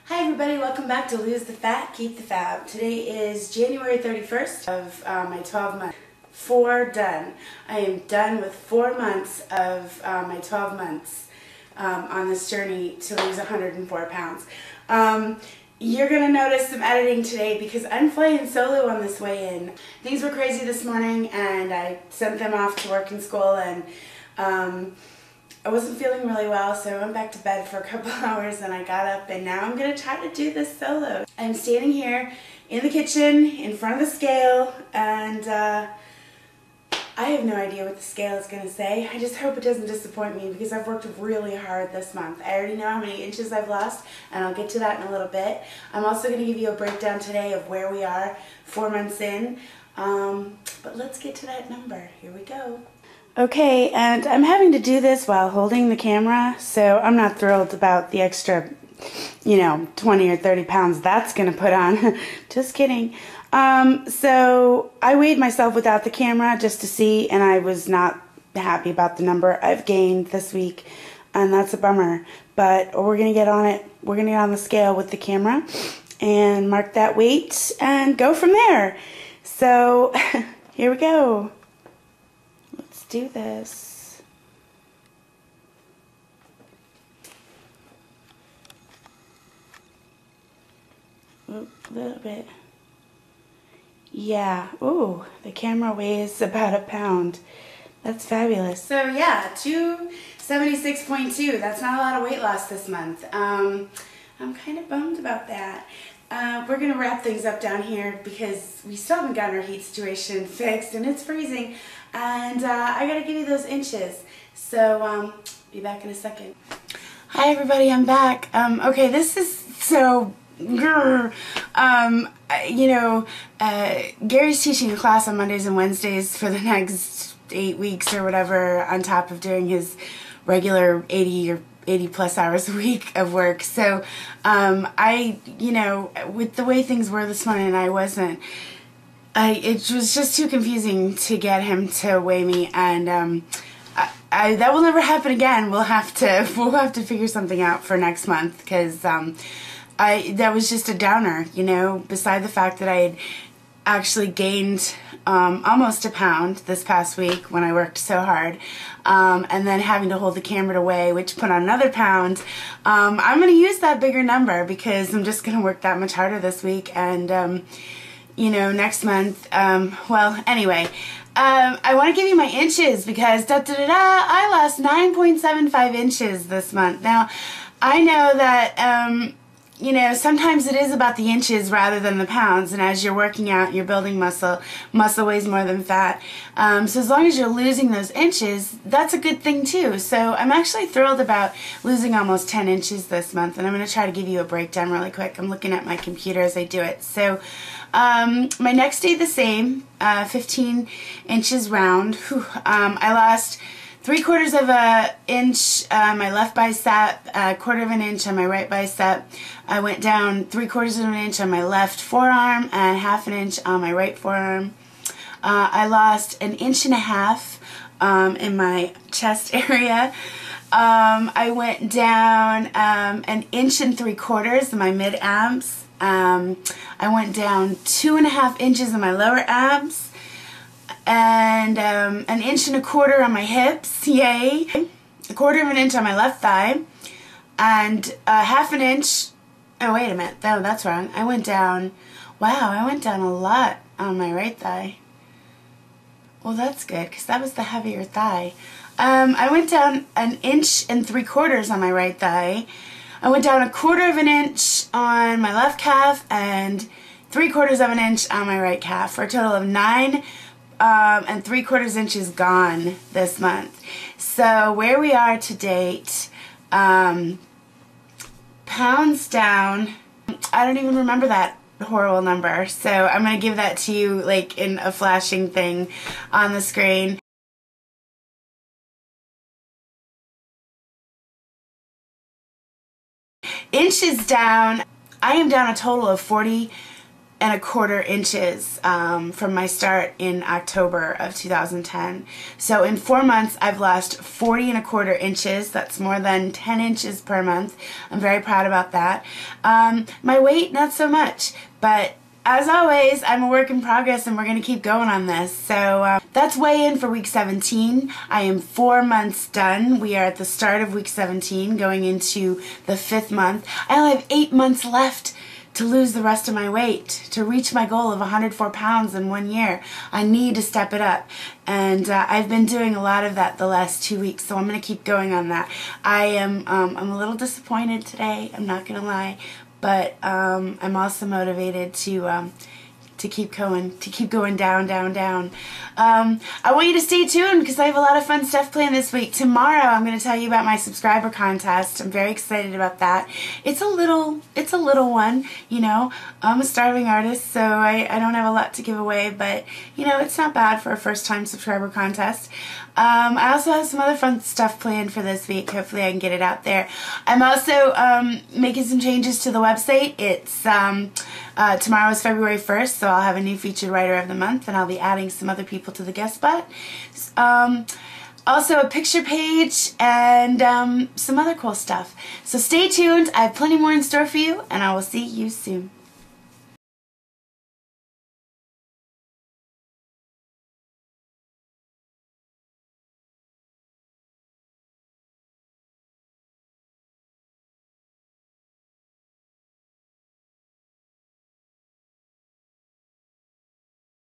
Hi everybody, welcome back to Lose the Fat, Keep the Fab. Today is January 31st of my 12 months. 4 done. I am done with 4 months of my 12 months on this journey to lose 104 pounds. You're going to notice some editing today because I'm flying solo on this way in. Things were crazy this morning and I sent them off to work and school, and I wasn't feeling really well, so I went back to bed for a couple hours and I got up, and now I'm going to try to do this solo. I'm standing here in the kitchen in front of the scale, and I have no idea what the scale is going to say. I just hope it doesn't disappoint me because I've worked really hard this month. I already know how many inches I've lost, and I'll get to that in a little bit. I'm also going to give you a breakdown today of where we are 4 months in, but let's get to that number. Here we go. Okay, and I'm having to do this while holding the camera, so I'm not thrilled about the extra, 20 or 30 pounds that's going to put on. Just kidding. So I weighed myself without the camera just to see, and I was not happy about the number I've gained this week, and that's a bummer. But we're going to get on it. We're going to get on the scale with the camera and mark that weight and go from there. So here we go. Let's do this. Oop, a little bit. Yeah. Ooh, the camera weighs about a pound. That's fabulous. So yeah, 276.2. That's not a lot of weight loss this month. I'm kind of bummed about that. We're going to wrap things up down here because we still haven't gotten our heat situation fixed and it's freezing. And I got to give you those inches. So be back in a second. Hi everybody, I'm back. Okay, this is so... Gary's teaching a class on Mondays and Wednesdays for the next 8 weeks or whatever, on top of doing his regular 80 plus hours a week of work. So with the way things were this morning, it was just too confusing to get him to weigh me, and that will never happen again. We'll have to figure something out for next month, because that was just a downer, beside the fact that I had actually gained almost a pound this past week when I worked so hard, and then having to hold the camera to weigh, which put on another pound. I'm going to use that bigger number because I'm just going to work that much harder this week, and next month, well, anyway, I want to give you my inches because I lost 9.75 inches this month. Now, I know that, sometimes it is about the inches rather than the pounds, and as you're working out, you're building muscle. Muscle weighs more than fat. So as long as you're losing those inches, that's a good thing too. So I'm actually thrilled about losing almost 10 inches this month, and I'm going to try to give you a breakdown really quick. I'm looking at my computer as I do it. So my neck stayed the same, 15 inches round. Whew. I lost 3/4 of an inch on my left bicep, 1/4 of an inch on my right bicep. I went down 3/4 of an inch on my left forearm and 1/2 inch on my right forearm. I lost 1.5 inches in my chest area. I went down 1 3/4 inches in my mid-abs. I went down 2.5 inches in my lower abs. And 1 1/4 inches on my hips, yay. 1/4 of an inch on my left thigh, and 1/2 inch. Oh, wait a minute, no, that's wrong. I went down a lot on my right thigh. Well, that's good, because that was the heavier thigh. I went down 1 3/4 inches on my right thigh. I went down 1/4 of an inch on my left calf, and 3/4 of an inch on my right calf, for a total of 9 3/4 inches gone this month. So where we are to date, pounds down, I don't even remember that horrible number, so I'm going to give that to you like in a flashing thing on the screen. Inches down, I am down a total of 40 4 1/4 inches from my start in October of 2010. So in 4 months I've lost 40 1/4 inches. That's more than 10 inches per month. I'm very proud about that. My weight, not so much, but as always, I'm a work in progress and we're going to keep going on this. So that's weigh-in for week 17. I am 4 months done. We are at the start of week 17 going into the 5th month. I only have 8 months left to lose the rest of my weight, to reach my goal of 104 pounds in 1 year. I need to step it up. And I've been doing a lot of that the last 2 weeks, so I'm going to keep going on that. I'm a little disappointed today, I'm not going to lie. But I'm also motivated to keep going down, down, down. I want you to stay tuned because I have a lot of fun stuff planned this week. Tomorrow I'm going to tell you about my subscriber contest. I'm very excited about that. It's a little one, you know. I'm a starving artist, so I don't have a lot to give away, but you know, it's not bad for a first-time subscriber contest. I also have some other fun stuff planned for this week. Hopefully I can get it out there. I'm also making some changes to the website. It's tomorrow is February 1st, so I'll have a new featured writer of the month, and I'll be adding some other people to the guest spot. Also a picture page and some other cool stuff. So stay tuned. I have plenty more in store for you, and I will see you soon.